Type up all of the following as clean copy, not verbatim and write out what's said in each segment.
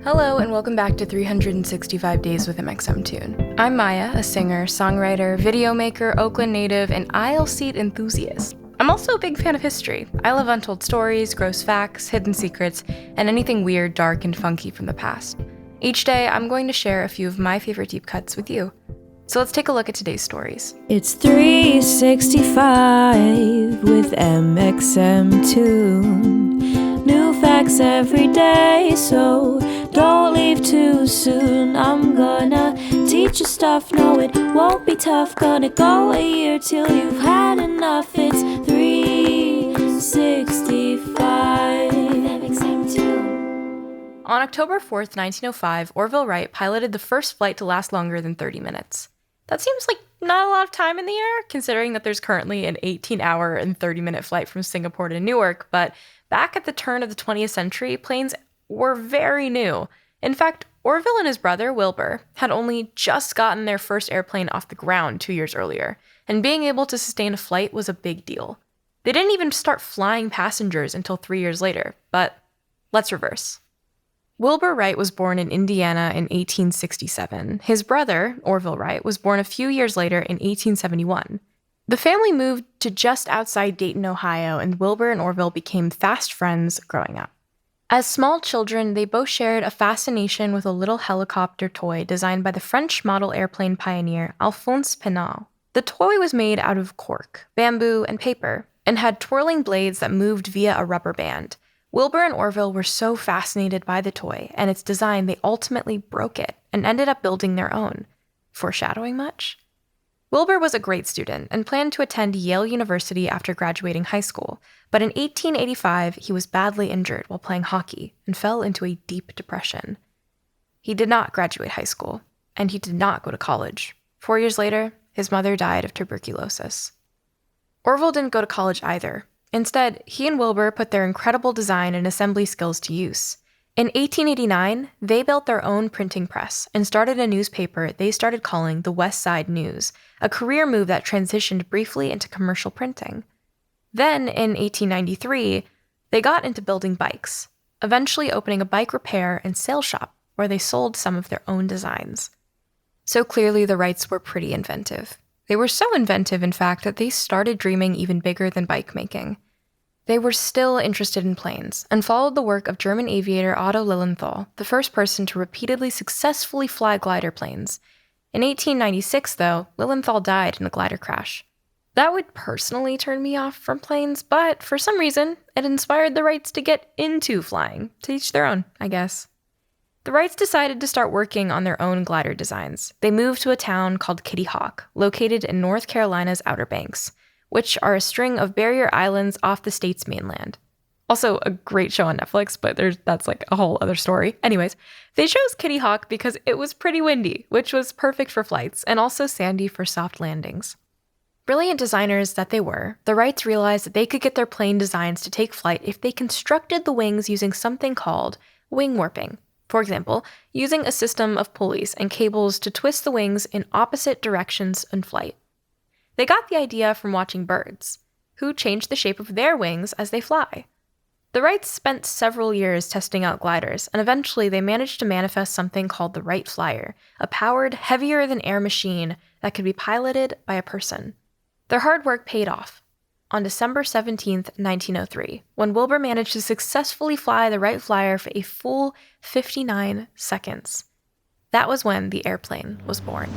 Hello and welcome back to 365 Days with mxmtoon. I'm Maia, a singer, songwriter, video maker, Oakland native, and aisle seat enthusiast. I'm also a big fan of history. I love untold stories, gross facts, hidden secrets, and anything weird, dark, and funky from the past. Each day, I'm going to share a few of my favorite deep cuts with you. So let's take a look at today's stories. It's 365 with mxmtoon. New facts every day, so don't leave too soon. I'm gonna teach you stuff, no it won't be tough. Gonna go a year till you've had enough. It's 365 mxmtoon. On October 4th, 1905, Orville Wright piloted the first flight to last longer than 30 minutes. That seems like not a lot of time in the air, considering that there's currently an 18-hour and 30-minute flight from Singapore to Newark, but back at the turn of the 20th century, planes were very new. In fact, Orville and his brother, Wilbur, had only just gotten their first airplane off the ground 2 years earlier, and being able to sustain a flight was a big deal. They didn't even start flying passengers until 3 years later, but let's reverse. Wilbur Wright was born in Indiana in 1867. His brother, Orville Wright, was born a few years later in 1871. The family moved to just outside Dayton, Ohio, and Wilbur and Orville became fast friends growing up. As small children, they both shared a fascination with a little helicopter toy designed by the French model airplane pioneer Alphonse Pénaud. The toy was made out of cork, bamboo, and paper, and had twirling blades that moved via a rubber band. Wilbur and Orville were so fascinated by the toy and its design they ultimately broke it and ended up building their own. Foreshadowing much? Wilbur was a great student and planned to attend Yale University after graduating high school, but in 1885 he was badly injured while playing hockey and fell into a deep depression. He did not graduate high school, and he did not go to college. 4 years later, his mother died of tuberculosis. Orville didn't go to college either. Instead, he and Wilbur put their incredible design and assembly skills to use. In 1889, they built their own printing press and started a newspaper they started calling the West Side News, a career move that transitioned briefly into commercial printing. Then, in 1893, they got into building bikes, eventually opening a bike repair and sale shop where they sold some of their own designs. So clearly the Wrights were pretty inventive. They were so inventive, in fact, that they started dreaming even bigger than bike making. They were still interested in planes and followed the work of German aviator Otto Lilienthal, the first person to repeatedly successfully fly glider planes. In 1896, though, Lilienthal died in a glider crash. That would personally turn me off from planes, but for some reason, it inspired the Wrights to get into flying, to each their own, I guess. The Wrights decided to start working on their own glider designs. They moved to a town called Kitty Hawk, located in North Carolina's Outer Banks, which are a string of barrier islands off the state's mainland. Also a great show on Netflix, but that's like a whole other story. Anyways, they chose Kitty Hawk because it was pretty windy, which was perfect for flights, and also sandy for soft landings. Brilliant designers that they were, the Wrights realized that they could get their plane designs to take flight if they constructed the wings using something called wing warping. For example, using a system of pulleys and cables to twist the wings in opposite directions in flight. They got the idea from watching birds, who change the shape of their wings as they fly. The Wrights spent several years testing out gliders, and eventually they managed to manifest something called the Wright Flyer, a powered, heavier-than-air machine that could be piloted by a person. Their hard work paid off. On December 17, 1903, when Wilbur managed to successfully fly the Wright Flyer for a full 59 seconds. That was when the airplane was born.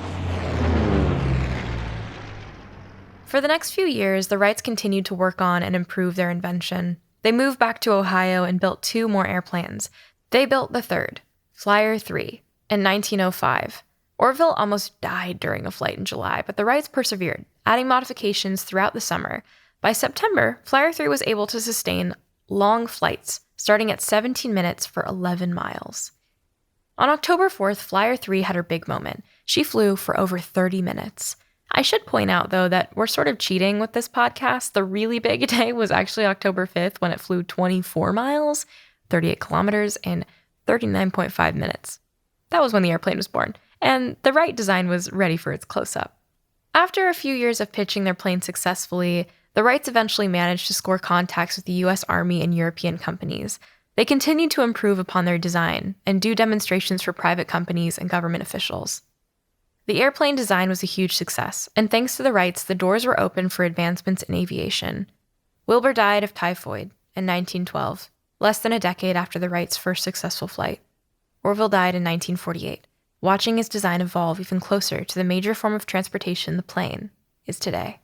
For the next few years, the Wrights continued to work on and improve their invention. They moved back to Ohio and built 2 more airplanes. They built the third, Flyer 3, in 1905. Orville almost died during a flight in July, but the Wrights persevered, adding modifications throughout the summer. By September, Flyer 3 was able to sustain long flights, starting at 17 minutes for 11 miles. On October 4th, Flyer 3 had her big moment. She flew for over 30 minutes. I should point out, though, that we're sort of cheating with this podcast. The really big day was actually October 5th when it flew 24 miles, 38 kilometers, in 39.5 minutes. That was when the airplane was born, and the Wright design was ready for its close-up. After a few years of pitching their plane successfully, the Wrights eventually managed to score contacts with the U.S. Army and European companies. They continued to improve upon their design and do demonstrations for private companies and government officials. The airplane design was a huge success, and thanks to the Wrights, the doors were open for advancements in aviation. Wilbur died of typhoid in 1912, less than a decade after the Wrights' first successful flight. Orville died in 1948, watching his design evolve even closer to the major form of transportation the plane is today.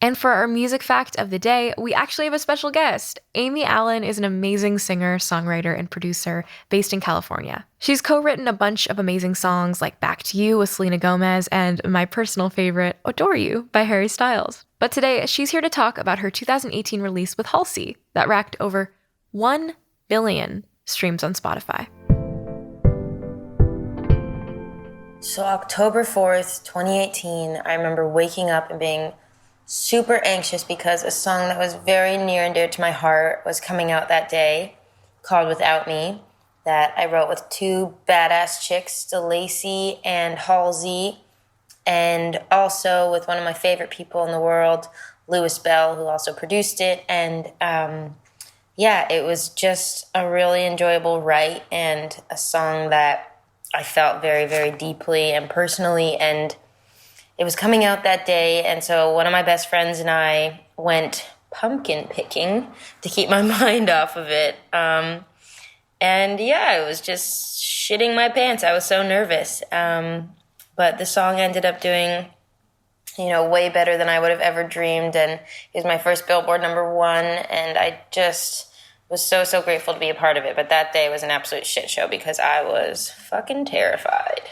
And for our music fact of the day, we actually have a special guest. Amy Allen is an amazing singer, songwriter, and producer based in California. She's co-written a bunch of amazing songs like Back to You with Selena Gomez and my personal favorite, Adore You by Harry Styles. But today, she's here to talk about her 2018 release with Halsey that racked over 1 billion streams on Spotify. So October 4th, 2018, I remember waking up and being super anxious because a song that was very near and dear to my heart was coming out that day, called Without Me, that I wrote with two badass chicks, DeLacy and Halsey, and also with one of my favorite people in the world, Louis Bell, who also produced it. And it was just a really enjoyable write and a song that I felt very, very deeply and personally, and it was coming out that day, and so one of my best friends and I went pumpkin picking to keep my mind off of it. I was just shitting my pants. I was so nervous. But the song ended up doing, way better than I would have ever dreamed, and it was my first Billboard #1, and I just was so, so grateful to be a part of it. But that day was an absolute shit show because I was fucking terrified.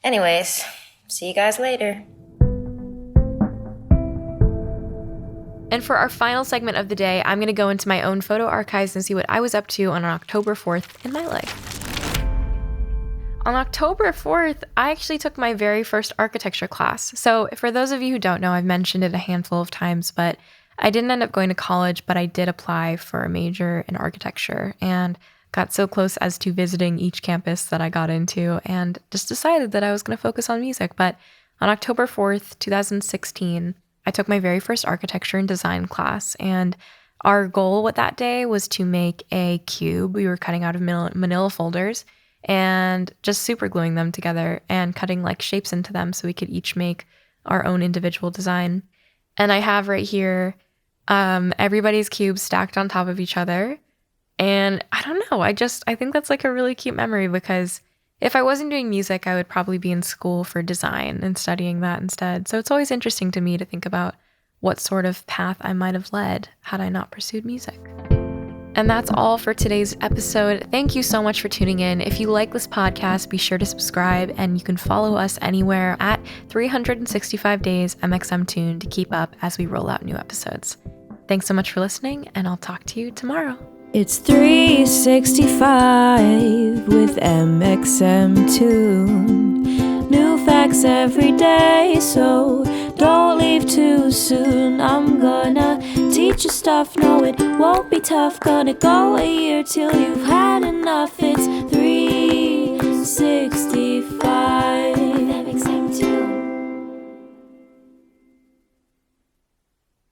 Anyways, see you guys later. And for our final segment of the day, I'm going to go into my own photo archives and see what I was up to on October 4th in my life. On October 4th, I actually took my very first architecture class. So for those of you who don't know, I've mentioned it a handful of times, but I didn't end up going to college, but I did apply for a major in architecture and got so close as to visiting each campus that I got into and just decided that I was going to focus on music. But on October 4th, 2016, I took my very first architecture and design class, and our goal with that day was to make a cube. We were cutting out of manila folders and just super gluing them together and cutting like shapes into them so we could each make our own individual design. And I have right here everybody's cubes stacked on top of each other. And I don't know, I think that's like a really cute memory because if I wasn't doing music, I would probably be in school for design and studying that instead. So it's always interesting to me to think about what sort of path I might have led had I not pursued music. And that's all for today's episode. Thank you so much for tuning in. If you like this podcast, be sure to subscribe, and you can follow us anywhere at 365 Days mxmtoon to keep up as we roll out new episodes. Thanks so much for listening, and I'll talk to you tomorrow. It's 365 with mxmtoon. New facts every day, so don't leave too soon. I'm gonna teach you stuff, no it won't be tough. Gonna go a year till you